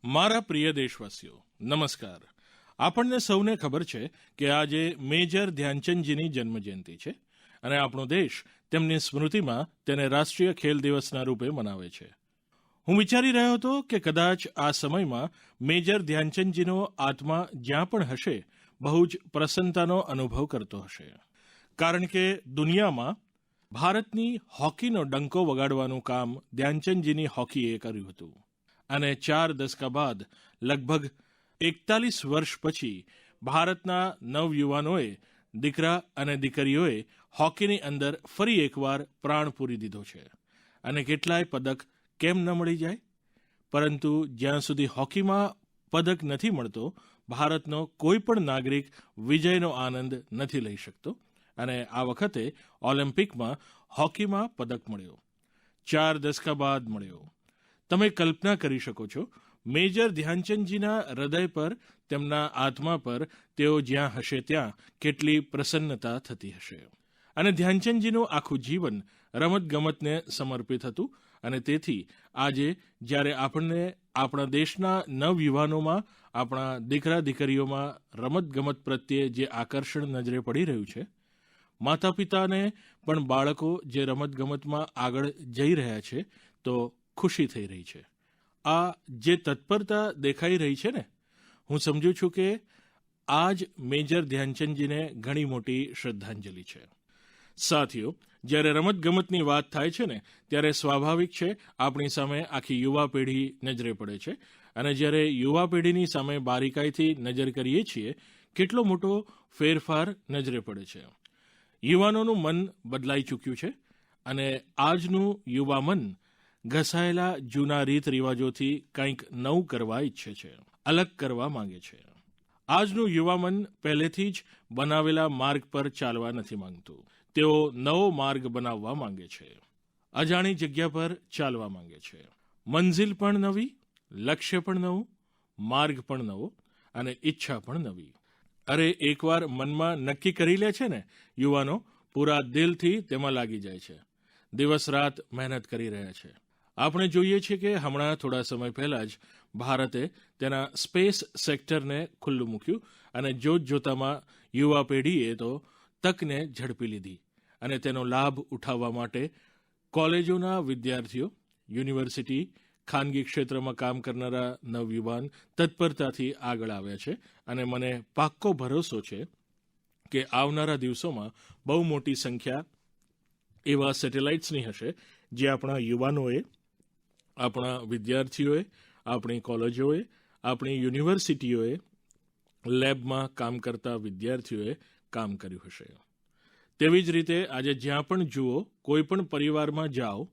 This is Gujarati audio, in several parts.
મારા પ્રિય દેશવાસીઓ નમસ્કાર. આપણને સૌને ખબર છે કે આજે મેજર ધ્યાનચંદજીની જન્મજયંતિ છે અને આપણો દેશ તેમની સ્મૃતિમાં તેને રાષ્ટ્રીય ખેલ દિવસના રૂપે મનાવે છે. હું વિચારી રહ્યો હતો કે કદાચ આ સમયમાં મેજર ધ્યાનચંદજીનો આત્મા જ્યાં પણ હશે બહુ જ પ્રસન્નતાનો અનુભવ કરતો હશે, કારણ કે દુનિયામાં ભારતની હોકીનો ડંકો વગાડવાનું કામ ધ્યાનચંદજીની હોકીએ કર્યું હતું. અને 4 દશકા બાદ લગભગ 41 વર્ષ પછી ભારતના નવયુવાનોએ, દીકરા અને દીકરીઓએ હોકીની અંદર ફરી એકવાર પ્રાણ પૂરી દીધો છે. અને કેટલાય પદક કેમ ન મળી જાય, પરંતુ જ્યાં સુધી હોકીમાં પદક નથી મળતો, ભારતનો કોઈ પણ નાગરિક વિજયનો આનંદ નથી લઈ શકતો. અને આ વખતે ઓલિમ્પિકમાં હોકીમાં પદક મળ્યો, 4 દશકા બાદ મળ્યો. તમે કલ્પના કરી શકો છો મેજર ધ્યાનચંદજીના હૃદય પર, તેમના આત્મા પર તેઓ જ્યાં હશે ત્યાં કેટલી પ્રસન્નતા થતી હશે. અને ધ્યાનચંદજીનું આખું જીવન રમતગમતને સમર્પિત હતું. અને તેથી આજે જ્યારે આપણને આપણા દેશના નવયુવાનોમાં, આપણા દીકરા દીકરીઓમાં રમતગમત પ્રત્યે જે આકર્ષણ નજરે પડી રહ્યું છે, માતા પિતાને પણ બાળકો જે રમતગમતમાં આગળ જઈ રહ્યા છે તો ખુશી થઈ રહી છે. આ જે તત્પરતા દેખાઈ રહી છે ને, હું સમજુ છું કે આ જ મેજર ધ્યાનચંદજીને ઘણી મોટી શ્રદ્ધાંજલિ છે. સાથીઓ, જ્યારે રમતગમતની વાત થાય છે ને, ત્યારે સ્વાભાવિક છે આપણી સામે આખી યુવા પેઢી નજરે પડે છે. અને જ્યારે યુવા પેઢીની સામે બારીકાઈથી નજર કરીએ છીએ, કેટલો મોટો ફેરફાર નજરે પડે છે. યુવાનોનું મન બદલાઈ ચૂક્યું છે અને આજનું યુવા મન ઘસાયેલા જૂના રીત રિવાજોથી કંઈક નવું કરવા ઈચ્છે છે, અલગ કરવા માંગે છે. આજનું યુવા મન પહેલેથી જ બનાવેલા માર્ગ પર ચાલવા નથી માંગતું. તેઓ નવો માર્ગ બનાવવા માંગે છે, અજાણી જગ્યા પર ચાલવા માંગે છે. મંઝિલ પણ નવી, લક્ષ્ય પણ નવું, માર્ગ પણ નવો અને ઈચ્છા પણ નવી. અરે એકવાર મનમાં નક્કી કરી લે છે ને યુવાનો, પૂરા દિલથી તેમાં લાગી જાય છે, દિવસ રાત મહેનત કરી રહ્યા છે. આપણે જોઈએ છીએ કે હમણાં થોડા સમય પહેલાં જ ભારતે તેના સ્પેસ સેક્ટરને ખુલ્લું મૂક્યું અને જોતજોતામાં યુવા પેઢીએ તો તકને ઝડપી લીધી અને તેનો લાભ ઉઠાવવા માટે કોલેજોના વિદ્યાર્થીઓ, યુનિવર્સિટી, ખાનગી ક્ષેત્રમાં કામ કરનારા નવયુવાન તત્પરતાથી આગળ આવ્યા છે. અને મને પાક્કો ભરોસો છે કે આવનારા દિવસોમાં બહુ મોટી સંખ્યા એવા સેટેલાઇટ્સની હશે જે આપણા યુવાનોએ, આપણા વિદ્યાર્થીઓએ, આપણી કોલેજોએ, આપણી યુનિવર્સિટીઓએ, લેબમાં કામ કરતા વિદ્યાર્થીઓએ કામ કર્યું હશે. તેવી જ રીતે આજે જ્યાં પણ જુઓ, કોઈ પણ પરિવારમાં જાઓ,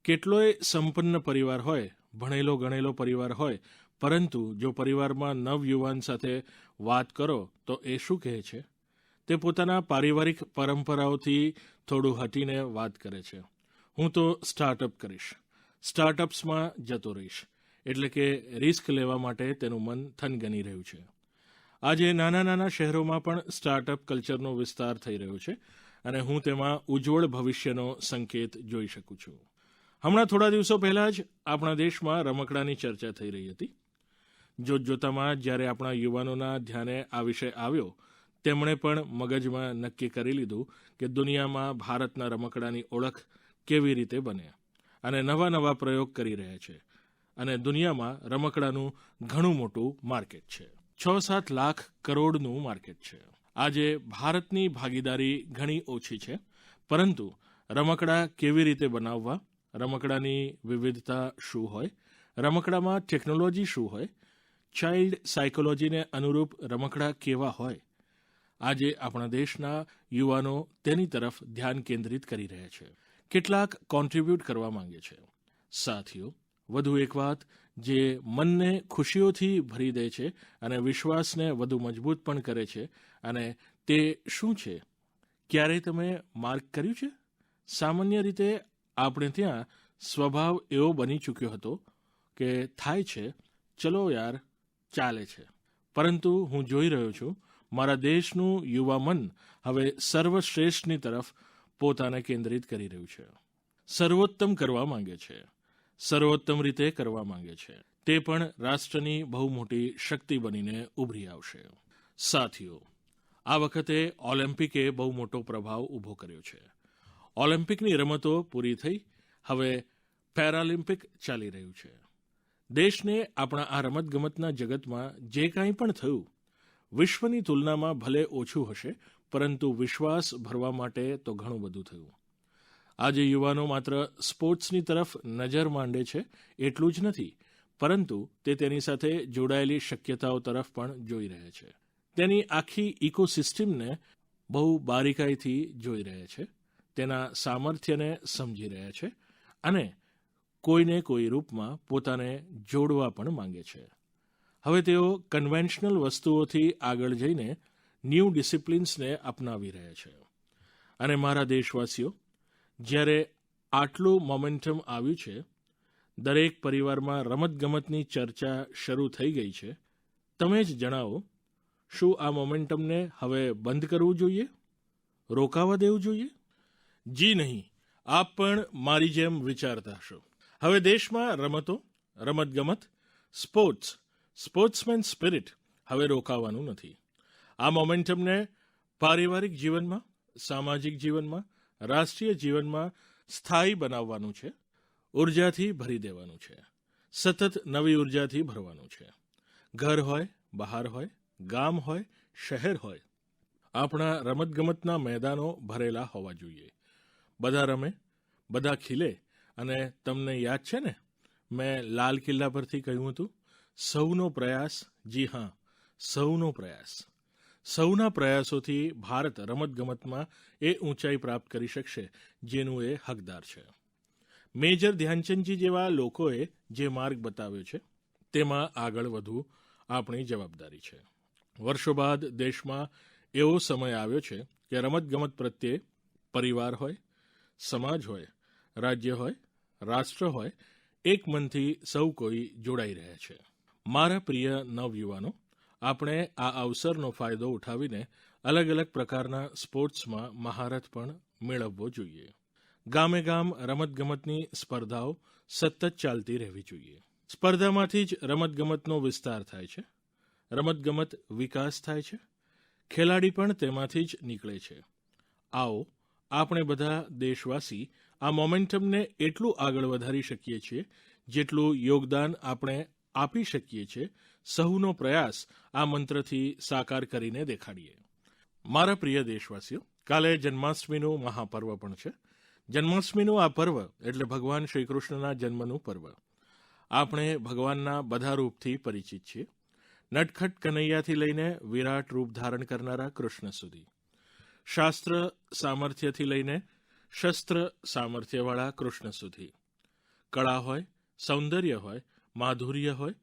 કેટલોય સંપન્ન પરિવાર હોય, ભણેલો ગણેલો પરિવાર હોય, પરંતુ જો પરિવારમાં નવયુવાન સાથે વાત કરો તો એ શું કહે છે? તે પોતાના પારિવારિક પરંપરાઓથી થોડું હટીને વાત કરે છે. હું તો સ્ટાર્ટઅપ કરીશ, સ્ટાર્ટઅપ્સમાં જતો રહીશ. એટલે કે રિસ્ક લેવા માટે તેનું મન થનગની રહ્યું છે. આજે નાના નાના શહેરોમાં પણ સ્ટાર્ટઅપ કલ્ચરનો વિસ્તાર થઈ રહ્યો છે અને હું તેમાં ઉજ્જવળ ભવિષ્યનો સંકેત જોઈ શકું છું. હમણાં થોડા દિવસો પહેલાં જ આપણા દેશમાં રમકડાની ચર્ચા થઈ રહી હતી. જોતજોતામાં જ્યારે આપણા યુવાનોના ધ્યાને આ વિષય આવ્યો, તેમણે પણ મગજમાં નક્કી કરી લીધું કે દુનિયામાં ભારતના રમકડાની ઓળખ કેવી રીતે બને, અને નવા નવા પ્રયોગ કરી રહ્યા છે. અને દુનિયામાં રમકડાનું ઘણું મોટું માર્કેટ છે, 6-7 લાખ કરોડનું માર્કેટ છે. આજે ભારતની ભાગીદારી ઘણી ઓછી છે, પરંતુ રમકડા કેવી રીતે બનાવવા, રમકડાની વિવિધતા શું હોય, રમકડામાં ટેકનોલોજી શું હોય, ચાઇલ્ડ સાયકોલોજીને અનુરૂપ રમકડા કેવા હોય, આજે આપણા દેશના યુવાનો તેની તરફ ધ્યાન કેન્દ્રિત કરી રહ્યા છે, કેટલાક કોન્ટ્રીબ્યુટ કરવા માંગે છે. સાથીઓ, વધુ એક વાત જે મનને ખુશીઓથી ભરી દે છે અને વિશ્વાસને વધુ મજબૂત પણ કરે છે, અને તે શું છે? ક્યારેય તમે માર્ક કર્યું છે? સામાન્ય રીતે આપણે ત્યાં સ્વભાવ એવો બની ચૂક્યો હતો કે થાય છે, ચલો યાર, ચાલે છે. પરંતુ હું જોઈ રહ્યો છું મારા દેશનું યુવા મન હવે સર્વશ્રેષ્ઠની તરફ પોતાને કેન્દ્રિત કરી રહ્યું છે, સર્વોત્તમ કરવા માંગે છે, સર્વોત્તમ રીતે કરવા માંગે છે. તે પણ રાષ્ટ્રની બહુ મોટી શક્તિ બનીને ઉભરી આવશે. સાથીઓ, આ વખતે ઓલિમ્પિકે બહુ મોટો પ્રભાવ ઊભો કર્યો છે. ઓલિમ્પિકની રમતો પૂરી થઈ, હવે પેરાલિમ્પિક ચાલી રહ્યું છે. દેશને આપણા આ રમતગમતના જગતમાં જે કાંઈ પણ થયું, વિશ્વની તુલનામાં ભલે ઓછું હશે, પરંતુ વિશ્વાસ ભરવા માટે તો ઘણું બધું થયું. આજે યુવાનો માત્ર સ્પોર્ટ્સની તરફ નજર માંડે છે એટલું જ નથી, પરંતુ તે તેની સાથે જોડાયેલી શક્યતાઓ તરફ પણ જોઈ રહ્યા છે. તેની આખી ઇકોસિસ્ટમને બહુ બારીકાઈથી જોઈ રહ્યા છે, તેના સામર્થ્યને સમજી રહ્યા છે અને કોઈને કોઈ રૂપમાં પોતાને જોડવા પણ માંગે છે. હવે તેઓ કન્વેન્શનલ વસ્તુઓથી આગળ જઈને ન્યૂ ડિસિપ્લિન્સને અપનાવી રહ્યા છે. અને મારા દેશવાસીઓ, જ્યારે આટલું મોમેન્ટમ આવ્યું છે, દરેક પરિવારમાં રમતગમતની ચર્ચા શરૂ થઈ ગઈ છે, તમે જ જણાવો, શું આ મોમેન્ટમને હવે બંધ કરવું જોઈએ, રોકાવા દેવું જોઈએ? જી નહીં, આપ પણ મારી જેમ વિચારતા હશો. હવે દેશમાં રમતો, રમતગમત, સ્પોર્ટ્સમેન સ્પિરિટ હવે રોકાવાનું નથી. આ મોમેન્ટમને પારિવારિક જીવનમાં, સામાજિક જીવનમાં, રાષ્ટ્રીય જીવનમાં સ્થાયી બનાવવાનું છે, ઉર્જાથી ભરી દેવાનું છે, સતત નવી ઉર્જાથી ભરવાનું છે. ઘર હોય, બહાર હોય, ગામ હોય, શહેર હોય, આપણા રમતગમતના મેદાનો ભરેલા હોવા જોઈએ. બધા રમે, બધા ખીલે. અને તમને યાદ છે ને, મેં લાલ કિલ્લા પરથી કહ્યું હતું, સૌનો પ્રયાસ. જી હા, સૌનો પ્રયાસ. સૌના પ્રયાસોથી ભારત રમતગમતમાં એ ઊંચાઈ પ્રાપ્ત કરી શકશે જેનું એ હકદાર છે. મેજર ધ્યાનચંદજી જેવા લોકોએ જે માર્ગ બતાવ્યો છે, તેમાં આગળ વધવું આપણી જવાબદારી છે. વર્ષો બાદ દેશમાં એવો સમય આવ્યો છે કે રમતગમત પ્રત્યે પરિવાર હોય, સમાજ હોય, રાજ્ય હોય, રાષ્ટ્ર હોય, એક મનથી સૌ કોઈ જોડાઈ રહ્યા છે. મારા પ્રિય નવયુવાનો, આપણે આ અવસરનો ફાયદો ઉઠાવીને અલગ અલગ પ્રકારના સ્પોર્ટ્સમાં મહારથ પણ મેળવવો જોઈએ. ગામે ગામ રમતગમતની સ્પર્ધાઓ સતત ચાલતી રહેવી જોઈએ. સ્પર્ધામાંથી જ રમતગમતનો વિસ્તાર થાય છે, રમતગમત વિકાસ થાય છે, ખેલાડી પણ તેમાંથી જ નીકળે છે. આવો, આપણે બધા દેશવાસી આ મોમેન્ટમને એટલું આગળ વધારી શકીએ છીએ જેટલું યોગદાન આપણે આપી શકીએ છીએ. સહુનો પ્રયાસ આ મંત્રથી સાકાર કરીને દેખાડીએ. મારા પ્રિય દેશવાસીઓ, કાલે જન્માષ્ટમીનું મહાપર્વ પણ છે. જન્માષ્ટમીનું આ પર્વ એટલે ભગવાન શ્રી કૃષ્ણના જન્મનું પર્વ. આપણે ભગવાનના બધા રૂપથી પરિચિત છીએ, નટખટ કનૈયાથી લઈને વિરાટ રૂપ ધારણ કરનારા કૃષ્ણ સુધી, શાસ્ત્ર સામર્થ્યથી લઈને શસ્ત્ર સામર્થ્યવાળા કૃષ્ણ સુધી. કળા હોય, સૌંદર્ય હોય, માધુર્ય હોય,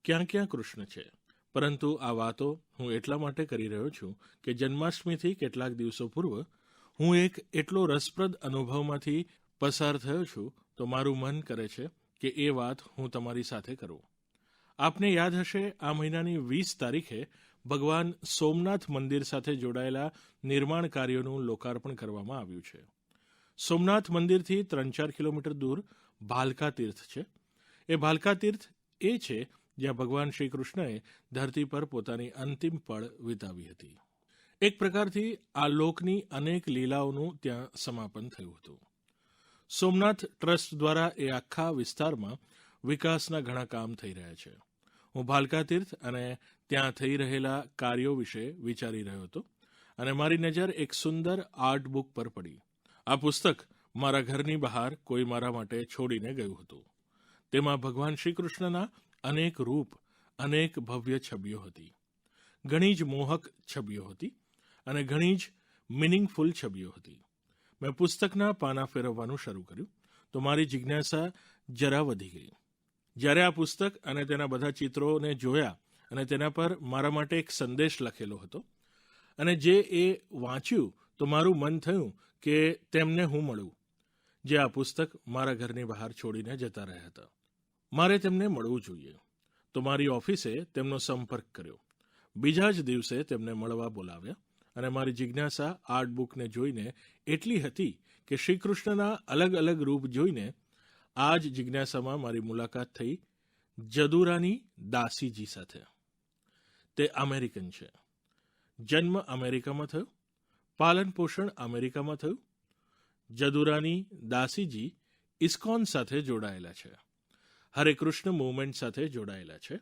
ક્યાં ક્યાં કૃષ્ણ છે. પરંતુ આ વાતો હું એટલા માટે કરી રહ્યો છું કે જન્માષ્ટમીથી કેટલાક દિવસો પૂર્વ હું એક એટલો રસપ્રદ અનુભવમાંથી પસાર થયો છું, તો મારું મન કરે છે કે એ વાત હું તમારી સાથે કરું. આપને યાદ હશે, આ મહિનાની 20 તારીખે ભગવાન સોમનાથ મંદિર સાથે જોડાયેલા નિર્માણ કાર્યોનું લોકાર્પણ કરવામાં આવ્યું છે. સોમનાથ મંદિરથી 3-4 કિલોમીટર દૂર ભાલકા તીર્થ છે. એ ભાલકા તીર્થ એ છે જ્યાં ભગવાન શ્રી કૃષ્ણએ ધરતી પર પોતાની અંતિમ પળ વિતાવી હતી. એક પ્રકારથી આ લોકની અનેક લીલાઓનું ત્યાં સમાપન થયું હતું. સોમનાથ ટ્રસ્ટ દ્વારા એ આખા વિસ્તારમાં વિકાસના ઘણા કામ થઈ રહ્યા છે. હું ભાલકા તીર્થ અને ત્યાં થઈ રહેલા કાર્યો વિશે વિચારી રહ્યો હતો અને મારી નજર એક સુંદર આર્ટ બુક પર પડી. આ પુસ્તક મારા ઘરની બહાર કોઈ મારા માટે છોડીને ગયું હતું. તેમાં ભગવાન શ્રી કૃષ્ણના અનેક રૂપ, અનેક ભવ્ય છબીઓ હતી. ઘણી જ મોહક છબીઓ હતી અને ઘણી જ મિનિંગફુલ છબીઓ હતી. મેં પુસ્તકના પાના ફેરવવાનું શરૂ કર્યું તો મારી જિજ્ઞાસા જરા વધી ગઈ. જ્યારે આ પુસ્તક અને તેના બધા ચિત્રોને જોયા અને તેના પર મારા માટે એક સંદેશ લખેલો હતો અને જે એ વાંચ્યું તો મારું મન થયું કે તેમને હું મળું, જે આ પુસ્તક મારા ઘરની બહાર છોડીને જતા રહ્યા હતા. મારે તેમને મળવું જોઈએ. તો મારી ઓફિસે તેમનો સંપર્ક કર્યો. બીજા જ દિવસે તેમને મળવા બોલાવ્યા અને મારી જિજ્ઞાસા આર્ટ બુકને જોઈને એટલી હતી કે શ્રી કૃષ્ણના અલગ અલગ રૂપ જોઈને આ જ જિજ્ઞાસામાં મારી મુલાકાત થઈ, જદુરાની દાસીજી સાથે. તે અમેરિકન છે. જન્મ અમેરિકામાં થયો, પાલન પોષણ અમેરિકામાં થયું. જદુરાની દાસીજી ઇસ્કોન સાથે જોડાયેલા છે, હરે કૃષ્ણ મૂવમેન્ટ સાથે જોડાયેલા છે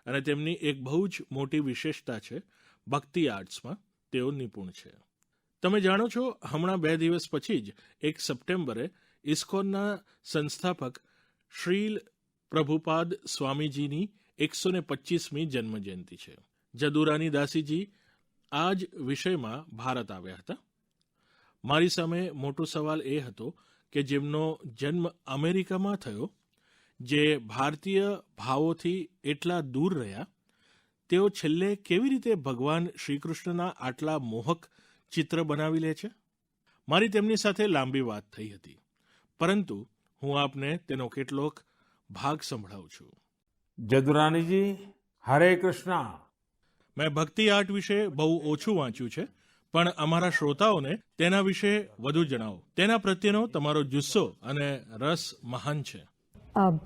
અને તેમની એક બહુ જ મોટી વિશેષતા છે, ભક્તિ આર્ટ્સમાં તેઓ નિપુણ છે. તમે જાણો છો, હમણાં 2 દિવસ પછી જ 1 સપ્ટેમ્બરે ઇસ્કોનના સંસ્થાપક શ્રીલ પ્રભુપાદ સ્વામીજીની 125મી જન્મજયંતિ છે. જદુરાની દાસીજી આ જ વિષયમાં ભારત આવ્યા હતા. મારી સામે મોટો સવાલ એ હતો કે જેમનો જન્મ અમેરિકામાં થયો, જે ભારતીય ભાવોથી એટલા દૂર રહ્યા, તેઓ છેલ્લે કેવી રીતે ભગવાન શ્રીકૃષ્ણના આટલા મોહક ચિત્ર બનાવી લે છે. મારી તેમની સાથે લાંબી વાત થઈ હતી, પરંતુ હું આપને તેનો કેટલોક ભાગ સંભળાવું છું. જદુરાનીજી, હરે કૃષ્ણ. મેં ભક્તિ આર્ટ વિશે બહુ ઓછું વાંચ્યું છે, પણ અમારા શ્રોતાઓને તેના વિશે વધુ જણાવો. તેના પ્રત્યેનો તમારો જુસ્સો અને રસ મહાન છે.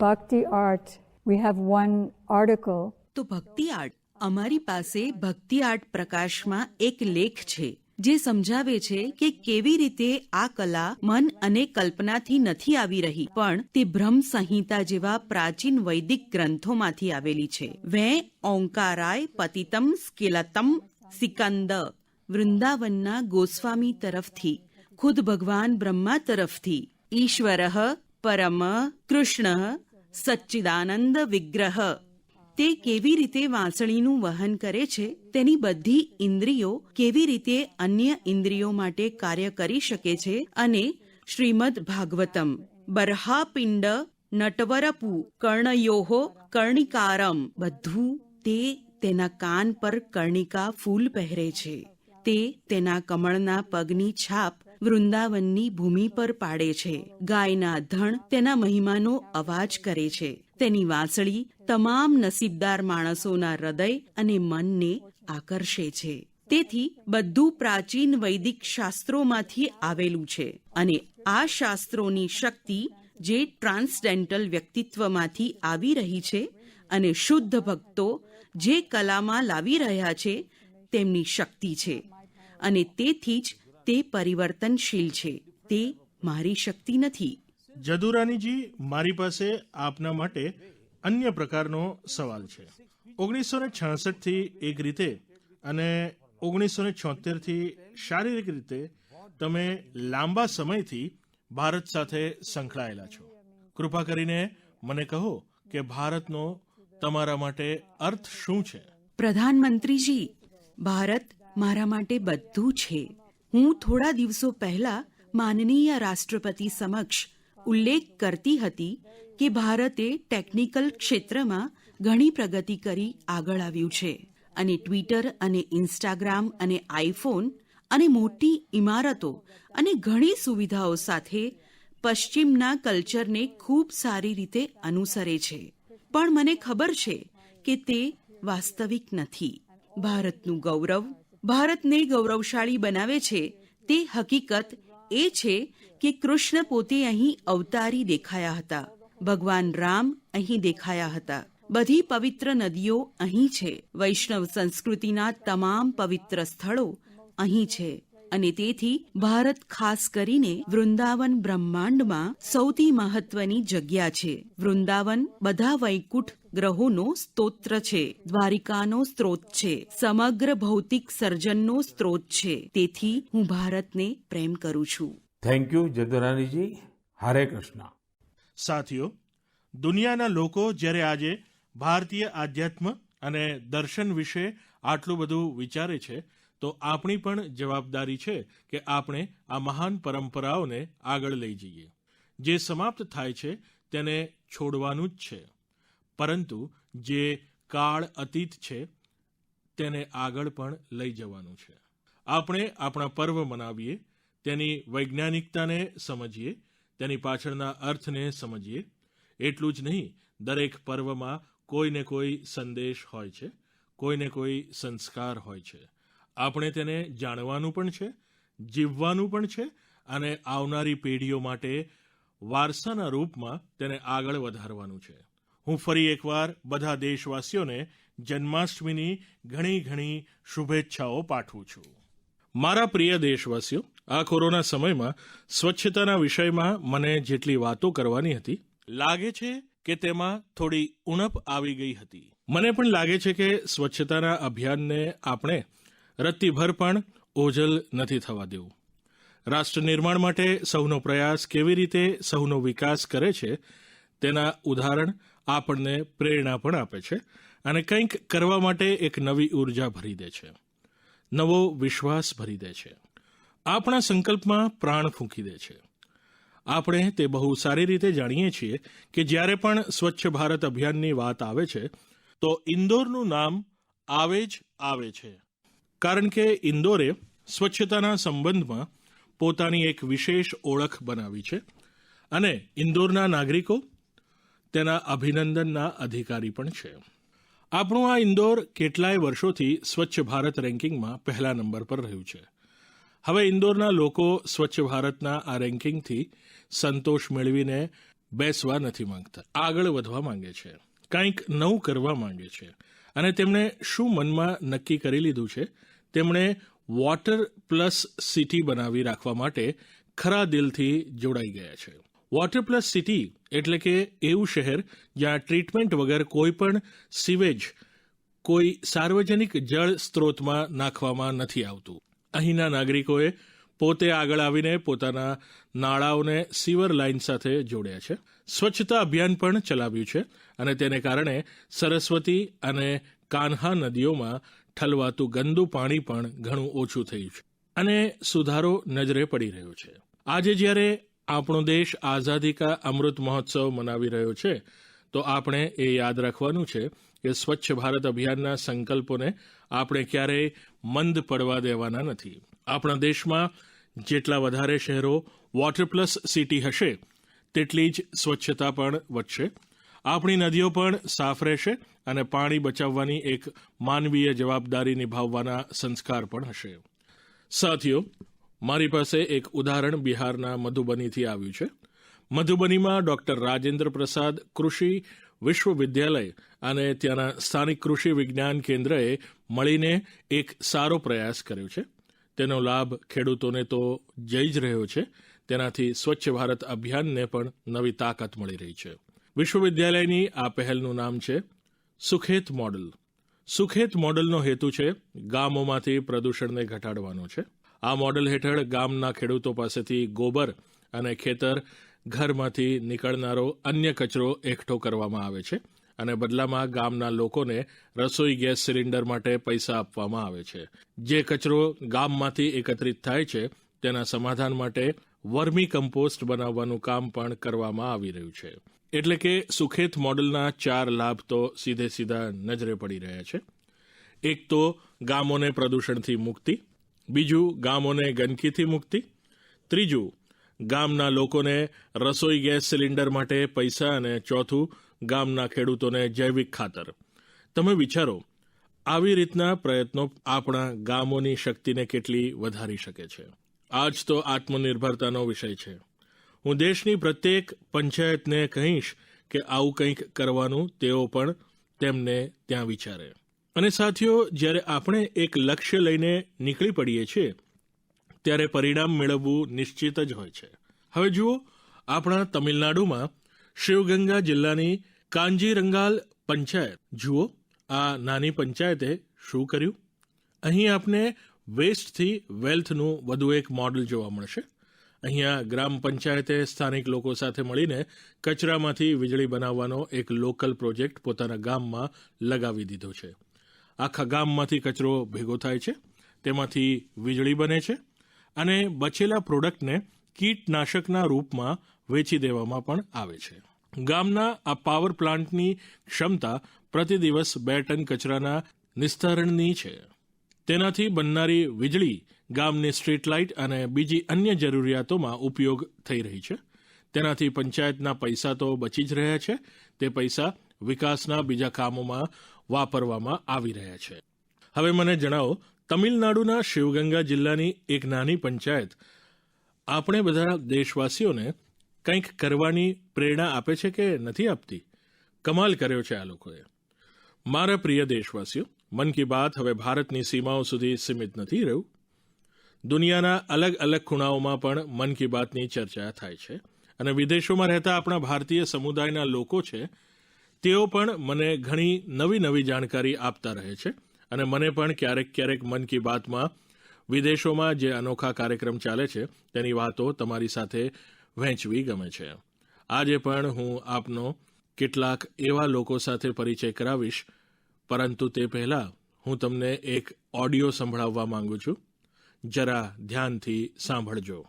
Bhakti art, we have one article. તો ભક્તિ આર્ટ, અમારી પાસે ભક્તિ આર્ટ પ્રકાશમાં એક લેખ છે જે સમજાવે છે કે કેવી રીતે આ કલા મન અને કલ્પનાથી નથી આવી રહી, પણ તે બ્રહ્મ સંહિતા જેવા પ્રાચીન વૈદિક ગ્રંથોમાંથી આવેલી છે. વે ઓંકારાય પતિતમ સ્કેલતમ સિકંદ, વૃંદાવનના ગોસ્વામી તરફથી, ખુદ ભગવાન બ્રહ્મા તરફથી, ઈશ્વર પરમ કૃષ્ણ સચ્ચિદાનંદ વિગ્રહ. તે કેવી રીતે વાંસળીનું વહન કરે છે, તેની બધી ઇન્દ્રિયો કેવી રીતે અન્ય ઇન્દ્રિયો માટે કાર્ય કરી શકે છે, અને શ્રીમદ ભાગવતમ બરહાપિંડ નટવરપુ કર્ણયોહો કર્ણિકારમ, બધું તે તેના કાન પર કર્ણિકા ફૂલ પહેરે છે. તે તેના કમળના પગની છાપ વૃંદાવનની ભૂમિ પર પાડે છે. ગાયના ધણ તેના મહિમાનો અવાજ કરે છે. તેની વાંસળી તમામ નસીબદાર માણસોના હૃદય અને મનને આકર્ષે છે. તેથી બધું પ્રાચીન વૈદિક શાસ્ત્રોમાંથી આવેલું છે, અને આ શાસ્ત્રોની શક્તિ જે ટ્રાન્સડેન્ટલ વ્યક્તિત્વમાંથી આવી રહી છે, અને શુદ્ધ ભક્તો જે કલામાં લાવી રહ્યા છે તેમની શક્તિ છે, અને તેથી જ તે પરિવર્તનશીલ છે. તે મારી શક્તિ નથી. જદુરાનીજી, મારી પાસે આપના માટે અન્ય પ્રકારનો સવાલ છે. 1966થી એક રીતે અને 1976થી શારીરિક રીતે તમે લાંબા સમયથી ભારત સાથે સંકળાયેલા છો. કૃપા કરીને મને કહો કે ભારતનો તમારા માટે અર્થ શું છે? પ્રધાનમંત્રીજી, ભારત મારા માટે બધું છે. હું થોડા દિવસો પહેલા માનનીય રાષ્ટ્રપતિ સમક્ષ ઉલ્લેખ કરતી હતી કે ભારતે ટેકનિકલ ક્ષેત્રમાં ઘણી પ્રગતિ કરી આગળ આવ્યું છે, અને ટ્વિટર અને ઇન્સ્ટાગ્રામ અને આઈફોન અને મોટી ઇમારતો અને ઘણી સુવિધાઓ સાથે પશ્ચિમના કલ્ચરને ખૂબ સારી રીતે અનુસરે છે. પણ મને ખબર છે કે તે વાસ્તવિક નથી. ભારતનું ગૌરવ, ભારતને ગૌરવશાળી બનાવે છે તે હકીકત એ છે કે કૃષ્ણ પોતે અહીં અવતારી દેખાયા હતા. ભગવાન રામ અહીં દેખાયા હતા. બધી પવિત્ર નદીઓ અહીં છે. વૈષ્ણવ સંસ્કૃતિના તમામ પવિત્ર સ્થળો અહીં છે, અને તેથી ભારત ખાસ કરીને વૃંદાવન બ્રહ્માંડમાં સૌથી મહત્વની જગ્યા છે. વૃંદાવન બધા વૈકુંઠ ગ્રહોનો સ્તોત્ર છે, દ્વારિકાનો સ્ત્રોત છે, સમગ્ર ભૌતિક સર્જનનો સ્ત્રોત છે. તેથી હું ભારતને પ્રેમ કરું છું. Thank you Jaduraniji. હરે કૃષ્ણ. સાથીઓ, દુનિયાના લોકો જ્યારે આજે ભારતીય આધ્યાત્મ અને દર્શન વિશે આટલું બધું વિચારે છે, તો આપણી પણ જવાબદારી છે કે આપણે આ મહાન પરંપરાઓને આગળ લઈ જઈએ. જે સમાપ્ત થાય છે તેને છોડવાનું જ છે, પરંતુ જે કાળ અતીત છે તેને આગળ પણ લઈ જવાનું છે. આપણે આપણા પર્વ મનાવીએ, તેની વૈજ્ઞાનિકતાને સમજીએ, તેની પાછળના અર્થને સમજીએ. એટલું જ નહીં, દરેક પર્વમાં કોઈને કોઈ સંદેશ હોય છે, કોઈને કોઈ સંસ્કાર હોય છે. આપણે તેને જાણવાનું પણ છે, જીવવાનું પણ છે, અને આવનારી પેઢીઓ માટે વારસાના રૂપમાં તેને આગળ વધારવાનું છે. હું ફરી એકવાર બધા દેશવાસીઓને જન્માષ્ટમીની ઘણી ઘણી શુભેચ્છાઓ પાઠવું છું. મારા પ્રિય દેશવાસીઓ, આ કોરોના સમયમાં સ્વચ્છતાના વિષયમાં મને જેટલી વાતો કરવાની હતી, લાગે છે કે તેમાં થોડી ઉણપ આવી ગઈ હતી. મને પણ લાગે છે કે સ્વચ્છતાના અભિયાનને આપણે રત્તીભર પણ ઓझલ નથી થવા દેવું. રાષ્ટ્ર નિર્માણ માટે સૌનો પ્રયાસ કેવી રીતે સૌનો વિકાસ કરે છે તેના ઉદાહરણ આપણને પ્રેરણા પણ આપે છે અને કંઈક કરવા માટે એક નવી ઊર્જા ભરી દે છે, નવો વિશ્વાસ ભરી દે છે, આપણા સંકલ્પમાં પ્રાણ ફૂંકી દે છે. આપણે તે બહુ સારી રીતે જાણીએ છીએ કે જ્યારે પણ સ્વચ્છ ભારત અભિયાનની વાત આવે છે તો ઇન્દોરનું નામ આવે જ આવે છે, કારણ કે ઇન્દોરે સ્વચ્છતાના સંબંધમાં પોતાની એક વિશેષ ઓળખ બનાવી છે અને ઇન્દોરના નાગરિકો તેના અભિનંદનના અધિકારી પણ છે. આપણું આ ઇન્દોર કેટલાય વર્ષોથી સ્વચ્છ ભારત રેન્કિંગમાં પહેલા નંબર પર રહ્યું છે. હવે ઇન્દોરના લોકો સ્વચ્છ ભારતના આ રેન્કિંગથી સંતોષ મેળવીને બેસવા નથી માંગતા, આગળ વધવા માંગે છે, કંઈક નવું કરવા માંગે છે. અને તેમણે શું મનમાં નક્કી કરી લીધું છે, તેમણે વોટર પ્લસ સિટી બનાવી રાખવા માટે ખરા દિલથી જોડાઈ ગયા છે. વોટર પ્લસ સિટી એટલે કે એવું શહેર જ્યાં ટ્રીટમેન્ટ વગર કોઈ પણ સીવેજ કોઈ સાર્વજનિક જળ સ્ત્રોતમાં નાખવામાં નથી આવતું. અહીંના નાગરિકોએ પોતે આગળ આવીને પોતાના નાળાઓને સીવર લાઇન સાથે જોડ્યા છે, સ્વચ્છતા અભિયાન પણ ચલાવ્યું છે અને તેને કારણે સરસ્વતી અને કાન્હા નદીઓમાં ઠલવાતું ગંદુ પાણી પણ ઘણું ઓછું થયું છે અને સુધારો નજરે પડી રહ્યો છે. આજે જ્યારે આપણો દેશ આઝાદી કા અમૃત મહોત્સવ મનાવી રહ્યો છે તો આપણે એ યાદ રાખવાનું છે કે સ્વચ્છ ભારત અભિયાનના સંકલ્પોને આપણે ક્યારેય મંદ પડવા દેવાના નથી. આપણા દેશમાં જેટલા વધારે શહેરો વોટર પ્લસ સિટી હશે તેટલી જ સ્વચ્છતા પણ વધશે, આપણી નદીઓ પણ સાફ રહેશે અને પાણી બચાવવાની એક માનવીય જવાબદારી નિભાવવાના સંસ્કાર પણ હશે. સાથીઓ, મારી પાસે એક ઉદાહરણ બિહારના મધુબનીથી આવ્યું છે. મધુબનીમાં ડૉક્ટર રાજેન્દ્ર પ્રસાદ કૃષિ વિશ્વવિદ્યાલય અને ત્યાંના સ્થાનિક કૃષિ વિજ્ઞાન કેન્દ્રએ મળીને એક સારો પ્રયાસ કર્યો છે. તેનો લાભ ખેડૂતોને તો જઈ જ રહ્યો છે, તેનાથી સ્વચ્છ ભારત અભિયાનને પણ નવી તાકાત મળી રહી છે. વિશ્વવિદ્યાલયની આ પહેલનું નામ છે સુખેત મોડલ. સુખેત મોડલનો હેતુ છે ગામોમાંથી પ્રદૂષણને ઘટાડવાનો છે. આ મોડલ હેઠળ ગામના ખેડૂતો પાસેથી ગોબર અને ખેતર ઘરમાંથી નીકળનારો અન્ય કચરો એકઠો કરવામાં આવે છે અને બદલામાં ગામના લોકોને રસોઈ ગેસ સિલિન્ડર માટે પૈસા આપવામાં આવે છે. જે કચરો ગામમાંથી એકત્રિત થાય છે તેના સમાધાન માટે વર્મી કમ્પોસ્ટ બનાવવાનું કામ પણ કરવામાં આવી રહ્યું છે. એટલે કે સુખેત મોડલના 4 લાભ તો સીધે સીધા નજરે પડી રહ્યા છે. એક તો ગામોને પ્રદૂષણથી મુક્તિ, બીજું ગામોને ગંદકીથી મુક્તિ, ત્રીજું ગામના લોકોને રસોઈ ગેસ સિલિન્ડર માટે પૈસા અને ચોથું ગામના ખેડૂતોને જૈવિક ખાતર. તમે વિચારો, આવી રીતના પ્રયત્નો આપણા ગામોની શક્તિને કેટલી વધારી શકે છે. આજ તો આત્મનિર્ભરતાનો વિષય છે. હું દેશની પ્રત્યેક પંચાયતને કહીશ કે આવું કંઈક કરવાનું તેઓ પણ તેમને ત્યાં વિચારે. અને સાથીઓ, જ્યારે આપણે એક લક્ષ્ય લઈને નીકળી પડીએ છીએ ત્યારે પરિણામ મેળવવું નિશ્ચિત જ હોય છે. હવે જુઓ, આપણા તમિલનાડુમાં શિવગંગા જિલ્લાની કાંજીરંગાલ પંચાયત. જુઓ, આ નાની પંચાયતે શું કર્યું. અહીં આપને વેસ્ટથી વેલ્થનું વધુ એક મોડલ જોવા મળશે. અહીંયા ગ્રામ પંચાયતે સ્થાનિક લોકો સાથે મળીને કચરામાંથી વીજળી બનાવવાનો એક લોકલ પ્રોજેક્ટ પોતાના ગામમાં લગાવી દીધો છે. આખા ગામમાંથી કચરો ભેગો થાય છે, તેમાંથી વીજળી બને છે અને બચેલા પ્રોડક્ટને કીટનાશકના રૂપમાં વેચી દેવામાં પણ આવે છે. ગામના આ પાવર પ્લાન્ટની ક્ષમતા પ્રતિ દિવસ 2 ટન કચરાના નિસ્તારણની છે. તેનાથી બનનારી વીજળી ગામની સ્ટ્રીટ લાઇટ અને બીજી અન્ય જરૂરિયાતોમાં ઉપયોગ થઈ રહી છે. તેનાથી પંચાયતના પૈસા તો બચી જ રહ્યા છે, તે પૈસા વિકાસના બીજા કામોમાં વાપરવામાં આવી રહ્યા છે. હવે મને જણાવો, તમિલનાડુના શિવગંગા જિલ્લાની એક નાની પંચાયત આપણે બધા દેશવાસીઓને કંઈક કરવાની પ્રેરણા આપે છે કે નથી આપતી? કમાલ કર્યો છે આ લોકોએ. મારા પ્રિય દેશવાસીઓ, મન કી બાત હવે ભારતની સીમાઓ સુધી સીમિત નથી રહ્યું. દુનિયાના અલગ અલગ ખૂણાઓમાં પણ મન કી બાતની ચર્ચા થાય છે અને વિદેશોમાં રહેતા આપણા ભારતીય સમુદાયના લોકો છે તેઓ પણ મને ઘણી નવી જાણકારી આપતા રહે છે અને મને પણ ક્યારેક મન કી બાતમાં વિદેશોમાં જે અનોખા કાર્યક્રમ ચાલે છે તેની વાતો તમારી સાથે વહેંચવી ગમે છે. આજે પણ હું આપનો કેટલાક એવા લોકો સાથે પરિચય કરાવીશ, પરંતુ તે પહેલાં હું તમને એક ઓડિયો સંભળાવવા માંગુ છું. જરા ધ્યાનથી સાંભળજો.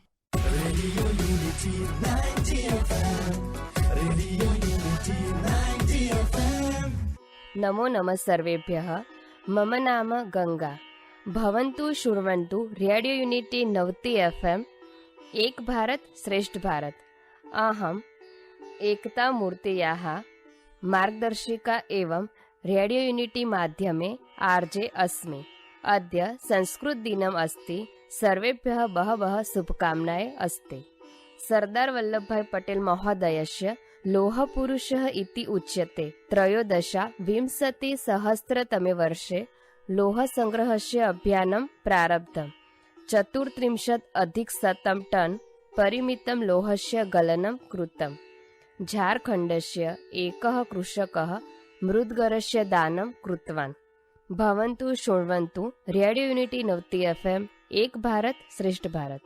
નમો નમઃ સર્વેભ્યઃ. મમ નામ ગંગા. ભવन्तु શૃण्वन्तु રેડિયો યુનિટી નવતિ FM. એક ભારત શ્રેષ્ઠ ભારત. અહમ એકતા મૂર્તયાઃ માર્ગદર્શિકા એવं રેડિયો યુનિટી માધ્યમે આરજે અસ્મિ. અદ્ય સંસ્કૃત દિનમ અસ્તિ. સર્વેભ્યઃ બહવઃ શુભકામનાએ અસ્તિ. સરદાર વલ્લભભાઈ પટેલ મહોદયસ્ય લોહપુરુષः इति उच्यते. त्रयोदशाविंशतिसहस्रतमे वर्षे लोहसङ्ग्रहस्य अभियानं प्रारब्धम्. 34+ टन् परिमितं लोहस्य गलनं कृतम्. झारखण्डस्य एकः कृषकः मृद्गरस्य दानं कृतवान्. भवन्तु शृण्वन्तु रेडियो युनिटी नवति FM. एक भारत श्रेष्ठ भारत.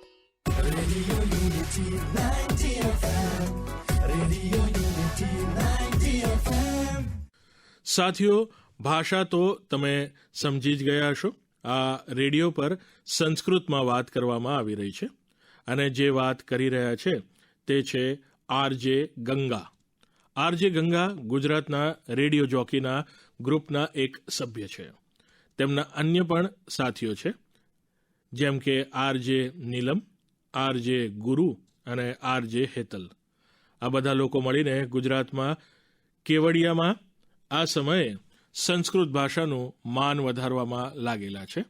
સાથીઓ, ભાષા તો તમે સમજી જ ગયા હશો. આ રેડિયો પર સંસ્કૃતમાં વાત કરવામાં આવી રહી છે અને જે વાત કરી રહ્યા છે તે છે આરજે ગંગા. આરજે ગંગા ગુજરાતના રેડિયો જોકીના ગ્રુપના એક સભ્ય છે. તેમના અન્ય પણ સાથીઓ છે, જેમ કે આરજે નીલમ, આરજે ગુરુ અને આરજે હેતલ. આ બધા લોકો મળીને ગુજરાતમાં કેવડિયામાં આ સમયે સંસ્કૃત ભાષાનું માન વધારવામાં લાગેલા છે.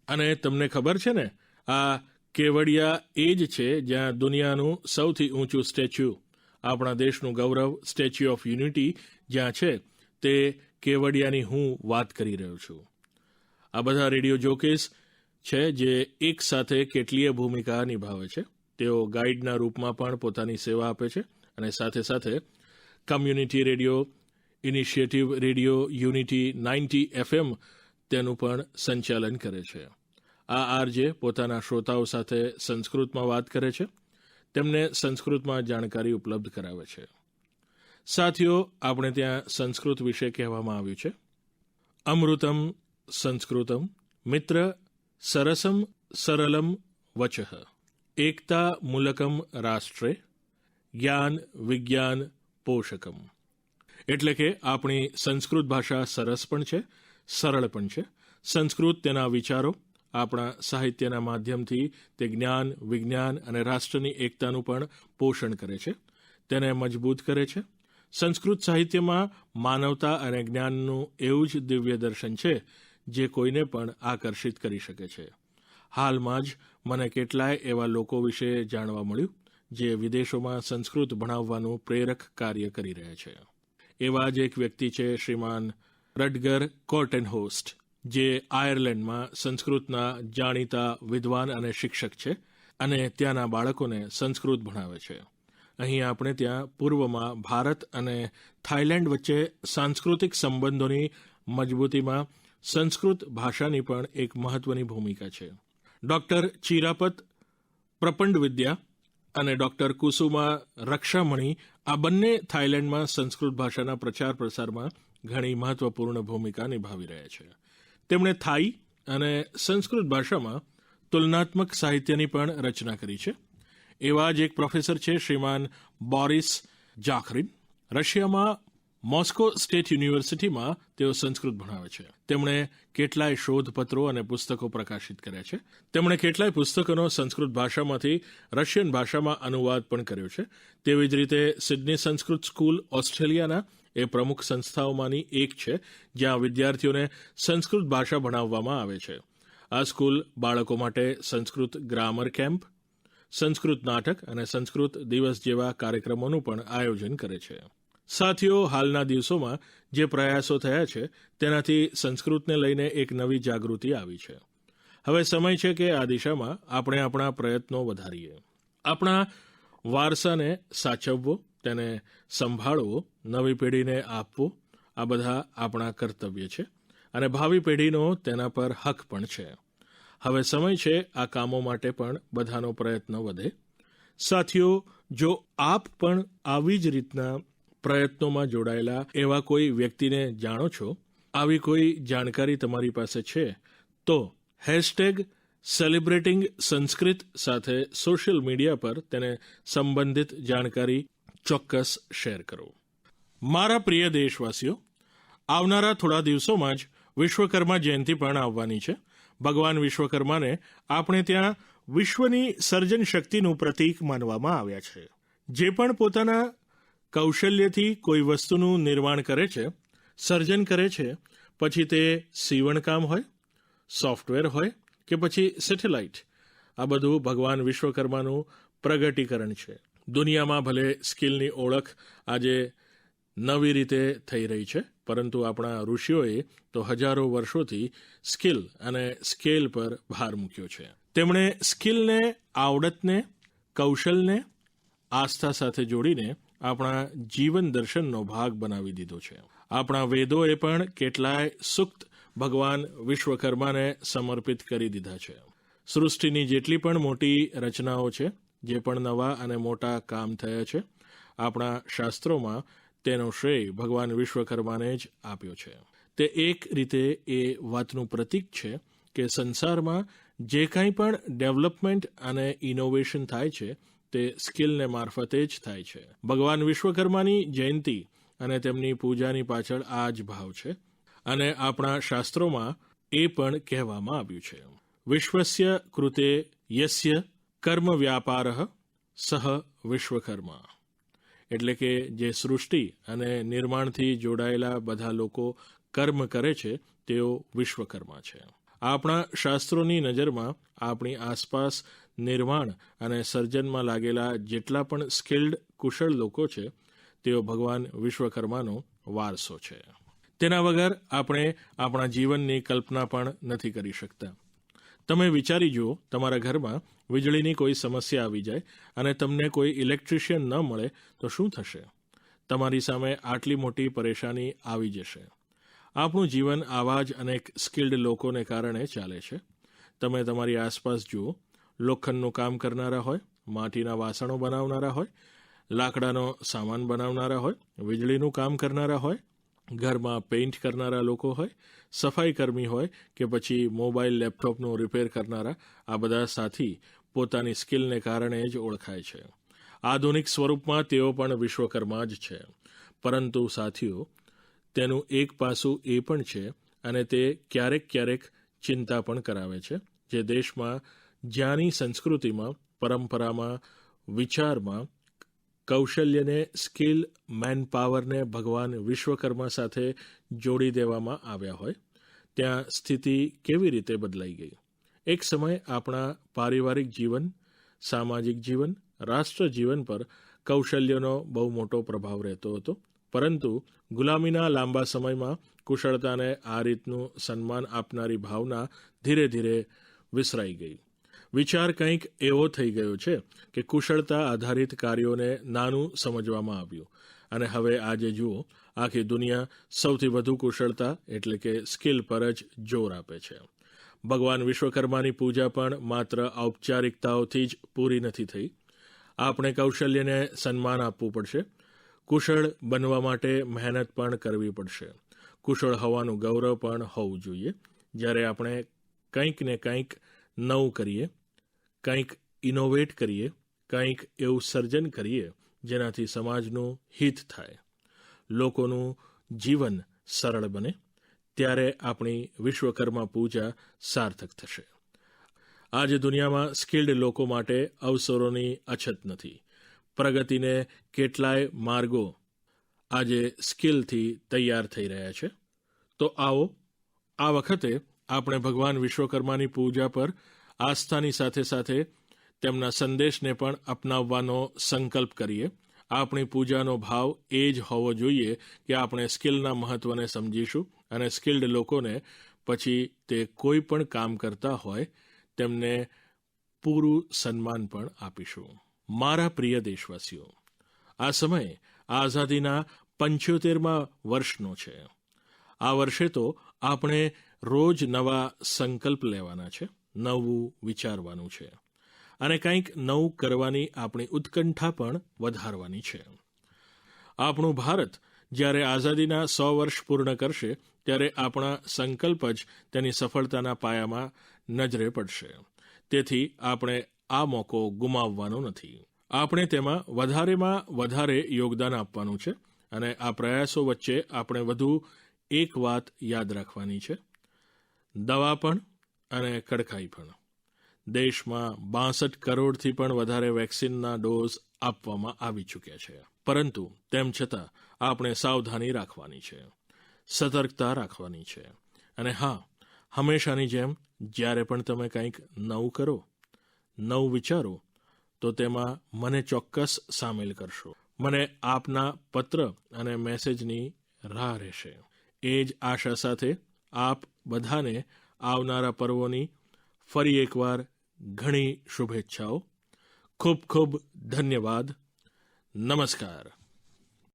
અને તમને ખબર છે ને, આ કેવડિયા એ જ છે જ્યાં દુનિયાનું સૌથી ઊંચું સ્ટેચ્યુ, આપણા દેશનું ગૌરવ સ્ટેચ્યુ ઓફ યુનિટી જ્યાં છે, તે કેવડિયાની હું વાત કરી રહ્યો છું. આ બધા રેડિયો જોકીસ છે જે એક સાથે કેટલીય ભૂમિકા નિભાવે છે. તેઓ ગાઈડના રૂપમાં પણ પોતાની સેવા આપે છે અને સાથે સાથે community radio initiative radio unity 90 FM તેનું પણ સંચાલન કરે છે. આ આરજે પોતાના શ્રોતાઓ સાથે સંસ્કૃતમાં વાત કરે છે, તેમને સંસ્કૃતમાં જાણકારી ઉપલબ્ધ કરાવે છે. સાથીઓ, આપણે ત્યાં સંસ્કૃત વિશે કહેવામાં આવ્યું છે, અમૃતમ સંસ્કૃતમ મિત્ર સરસમ સરલમ વચઃ એકતા મૂલકમ રાષ્ટ્રે જ્ઞાન વિજ્ઞાન પોષકમ. એટલે કે આપણી સંસ્કૃત ભાષા સરસ પણ છે, સરળ પણ છે. સંસ્કૃત તેના વિચારો, આપણા સાહિત્યના માધ્યમથી તે જ્ઞાન વિજ્ઞાન અને રાષ્ટ્રની એકતાનું પણ પોષણ કરે છે, તેને મજબૂત કરે છે. સંસ્કૃત સાહિત્યમાં માનવતા અને જ્ઞાનનું એવું જ દિવ્ય દર્શન છે જે કોઈને પણ આકર્ષિત કરી શકે છે. હાલમાં જ મને કેટલાય એવા લોકો વિશે જાણવા મળ્યું જે વિદેશોમાં સંસ્કૃત ભણાવવાનું પ્રેરક કાર્ય કરી રહ્યા છે. એવા જ એક વ્યક્તિ છે શ્રીમાન રટગર કોર્ટેનહોસ્ટ, જે આયર્લેન્ડમાં સંસ્કૃતના જાણીતા વિદ્વાન અને શિક્ષક છે અને ત્યાંના બાળકોને સંસ્કૃત ભણાવે છે. અહીં આપણે ત્યાં પૂર્વમાં ભારત અને થાઈલેન્ડ વચ્ચે સાંસ્કૃતિક સંબંધોની મજબૂતીમાં સંસ્કૃત ભાષાની પણ એક મહત્વની ભૂમિકા છે. ડૉક્ટર ચિરાપત પ્રપંડ વિદ્યા અને ડૉક્ટર કુસુમા રક્ષામણી આ બંને થાઈલેન્ડમાં સંસ્કૃત ભાષાના પ્રચાર પ્રસારમાં ઘણી મહત્વપૂર્ણ ભૂમિકા નિભાવી રહ્યા છે. તેમણે થાઈ અને સંસ્કૃત ભાષામાં તુલનાત્મક સાહિત્યની પણ રચના કરી છે. એવા જ એક પ્રોફેસર છે શ્રીમાન બોરિસ જાખરિન. રશિયામાં મોસ્કો સ્ટેટ યુનિવર્સિટીમાં તેઓ સંસ્કૃત ભણાવે છે. તેમણે કેટલાય શોધપત્રો અને પુસ્તકો પ્રકાશિત કર્યા છે. તેમણે કેટલાય પુસ્તકોનો સંસ્કૃત ભાષામાંથી રશિયન ભાષામાં અનુવાદ પણ કર્યો છે. તેવી જ રીતે સિડની સંસ્કૃત સ્કૂલ ઓસ્ટ્રેલિયાના એ પ્રમુખ સંસ્થાઓમાંની એક છે જ્યાં વિદ્યાર્થીઓને સંસ્કૃત ભાષા ભણાવવામાં આવે છે. આ સ્કૂલ બાળકો માટે સંસ્કૃત ગ્રામર કેમ્પ, સંસ્કૃત નાટક અને સંસ્કૃત દિવસ જેવા કાર્યક્રમોનું પણ આયોજન કરે છે. સાથીઓ, હાલના દિવસોમાં જે પ્રયાસો થયા છે તેનાથી સંસ્કૃતને લઈને એક નવી જાગૃતિ આવી છે. હવે સમય છે કે આ દિશામાં આપણે આપણા પ્રયત્નો વધારીએ, આપણા વારસાને સાચવવો, તેને સંભાળવો, નવી પેઢીને આપવો, આ બધા આપણા કર્તવ્ય છે અને ભાવિ પેઢીનો તેના પર હક પણ છે. હવે સમય છે આ કામો માટે પણ બધાનો પ્રયત્ન વધે. સાથીઓ, જો આપ પણ આવી જ રીતના પ્રયત્નોમાં જોડાયેલા એવા કોઈ વ્યક્તિને જાણો છો, આવી કોઈ જાણકારી તમારી પાસે છે, તો #સેલિબ્રેટિંગ સંસ્કૃત સાથે સોશિયલ મીડિયા પર તેને સંબંધિત જાણકારી ચોક્કસ શેર કરો. મારા પ્રિય દેશવાસીઓ, આવનારા થોડા દિવસોમાં જ વિશ્વકર્મા જયંતિ પણ આવવાની છે. ભગવાન વિશ્વકર્માને આપણે ત્યાં વિશ્વની સર્જન શક્તિનું પ્રતીક માનવામાં આવ્યા છે. જે પણ પોતાના કૌશલ્યથી કોઈ વસ્તુનું નિર્માણ કરે છે, સર્જન કરે છે, પછી તે સીવણકામ હોય, સોફ્ટવેર હોય કે પછી સેટેલાઇટ, આ બધું ભગવાન વિશ્વકર્માનું પ્રગટીકરણ છે. દુનિયામાં ભલે સ્કિલની ઓળખ આજે નવી રીતે થઈ રહી છે, પરંતુ આપણા ઋષિઓએ તો હજારો વર્ષોથી સ્કિલ અને સ્કેલ પર ભાર મૂક્યો છે. તેમણે સ્કિલને, આવડતને, કૌશલને આસ્થા સાથે જોડીને આપણા જીવન દર્શનનો ભાગ બનાવી દીધો છે. આપણા વેદોએ પણ કેટલાય સૂક્ત ભગવાન વિશ્વકર્માને સમર્પિત કરી દીધા છે. સૃષ્ટિની જેટલી પણ મોટી રચનાઓ છે, જે પણ નવા અને મોટા કામ થયા છે, આપણા શાસ્ત્રોમાં તેનો શ્રેય ભગવાન વિશ્વકર્માને જ આપ્યો છે. તે એક રીતે એ વાતનું પ્રતીક છે કે સંસારમાં જે કંઈ પણ ડેવલપમેન્ટ અને ઇનોવેશન થાય છે તે સ્કિલને મારફતે જ થાય છે. ભગવાન વિશ્વકર્માની જયંતિ અને તેમની પૂજાની પાછળ આ જ ભાવ છે અને આપણા શાસ્ત્રોમાં એ પણ કહેવામાં આવ્યું છે, વિશ્વસ્ય કૃતે યસ્ય કર્મ વ્યાપારઃ સહ વિશ્વકર્મા. એટલે કે જે સૃષ્ટિ અને નિર્માણથી જોડાયેલા બધા લોકો કર્મ કરે છે તેઓ વિશ્વકર્મા છે. આપણા શાસ્ત્રોની નજરમાં આપણી આસપાસ નિર્માણ અને સર્જનમાં લાગેલા જેટલા પણ સ્કિલ્ડ કુશળ લોકો છે તેઓ ભગવાન વિશ્વકર્માનો વારસો છે. તેના વગર આપણે આપણા જીવનની કલ્પના પણ નથી કરી શકતા. તમે વિચારી જુઓ, તમારા ઘરમાં વીજળીની કોઈ સમસ્યા આવી જાય અને તમને કોઈ ઇલેક્ટ્રિશિયન ન મળે તો શું થશે? તમારી સામે આટલી મોટી પરેશાની આવી જશે. આપણું જીવન આવા જ અનેક સ્કિલ્ડ લોકોને કારણે ચાલે છે. તમે તમારી આસપાસ જુઓ, લોખંડનું કામ કરનારા હોય, માટીના વાસણો બનાવનારા હોય, લાકડાનો સામાન બનાવનારા હોય, વીજળીનું કામ કરનારા હોય, ઘરમાં પેઇન્ટ કરનારા લોકો હોય, સફાઈ કર્મી હોય કે પછી મોબાઈલ લેપટોપનું રિપેર કરનારા, આ બધા સાથી પોતાની સ્કિલને કારણે જ ઓળખાય છે. આધુનિક સ્વરૂપમાં તેઓ પણ વિશ્વકર્મા જ છે. પરંતુ સાથીઓ, તેનું એક પાસું એ પણ છે અને તે ક્યારેક ક્યારેક ચિંતા પણ કરાવે છે, જે દેશમાં જ્યાંની સંસ્કૃતિમાં, પરંપરામાં, વિચારમાં કૌશલ્યને, સ્કિલ, મેનપાવરને ભગવાન વિશ્વકર્મા સાથે જોડી દેવામાં આવ્યા હોય, ત્યાં સ્થિતિ કેવી રીતે બદલાઈ ગઈ. એક સમય આપણા પારિવારિક જીવન, સામાજિક જીવન, રાષ્ટ્ર જીવન પર કૌશલ્યનો બહુ મોટો પ્રભાવ રહેતો હતો, પરંતુ ગુલામીના લાંબા સમયમાં કુશળતાને આ રીતનું સન્માન આપનારી ભાવના ધીરે ધીરે વિસરાઈ ગઈ. વિચાર કંઈક એવો થઈ ગયો છે કે કુશળતા આધારિત કાર્યોને નાનું સમજવામાં આવ્યું અને હવે આજે જુઓ, આખી દુનિયા સૌથી વધુ કુશળતા એટલે કે સ્કિલ પર જ જોર આપે છે. ભગવાન વિશ્વકર્માની પૂજા પણ માત્ર ઔપચારિકતાઓથી જ પૂરી નથી થઈ. આપણે કૌશલ્યને સન્માન આપવું પડશે. કુશળ બનવા માટે મહેનત પણ કરવી પડશે. કુશળ હોવાનું ગૌરવ પણ હોવું જોઈએ. જ્યારે આપણે કંઈક ને કંઈક નવું કરીએ, કંઈક ઇનોવેટ કરીએ, કંઈક એવું સર્જન કરીએ જેનાથી સમાજનું હિત થાય, લોકોનું જીવન સરળ બને, ત્યારે આપણી વિશ્વકર્મા પૂજા સાર્થક થશે. આજે દુનિયામાં સ્કિલ્ડ લોકો માટે અવસરોની અછત નથી. પ્રગતિને કેટલાય માર્ગો આજે સ્કિલથી તૈયાર થઈ રહ્યા છે. તો આવો, આ વખતે આપણે ભગવાન વિશ્વકર્માની પૂજા પર આસ્થાની સાથે સાથે તેમના સંદેશને પણ અપનાવવાનો સંકલ્પ કરીએ આપણી પૂજાનો ભાવ એ જ હોવો જોઈએ કે આપણે સ્કિલના મહત્ત્વને સમજીશું અને સ્કિલ્ડ લોકોને પછી તે કોઈ પણ કામ કરતા હોય તેમને પૂરું સન્માન પણ આપીશું. મારા પ્રિય દેશવાસીઓ, આ સમય આઝાદીના 75મા વર્ષનો છે. આ વર્ષે તો આપણે રોજ નવા સંકલ્પ લેવાના છે, નવું વિચારવાનું છે અને કંઈક નવું કરવાની આપણી ઉત્કંઠા પણ વધારવાની છે. આપણું ભારત જ્યારે આઝાદીના 100 વર્ષ પૂર્ણ કરશે ત્યારે આપણા સંકલ્પ જ તેની સફળતાના પાયામાં નજરે પડશે. તેથી આપણે આ મોકો ગુમાવવાનો નથી. આપણે તેમાં વધારેમાં વધારે યોગદાન આપવાનું છે અને આ પ્રયાસો વચ્ચે આપણે વધુ એક વાત યાદ રાખવાની છે: દવા પણ અને કડકાઈ પણ. દેશમાં 62 કરોડથી પણ વધારે વેક્સિનના ડોઝ આપવામાં આવી ચૂક્યા છે, પરંતુ તેમ છતાં આપણે સાવધાની રાખવાની છે, સતર્કતા રાખવાની છે અને હા, હંમેશાની જેમ જ્યારે પણ તમે કંઈક નવું કરો, નવું વિચારો, તો તેમાં મને ચોક્કસ સામેલ કરશો. મને આપના પત્ર અને મેસેજની રાહ રહેશે. એ જ આશા સાથે આપ બધાને આવનારા પર્વોની ફરી એકવાર ઘણી શુભેચ્છાઓ. ખૂબ ખૂબ ધન્યવાદ. નમસ્કાર.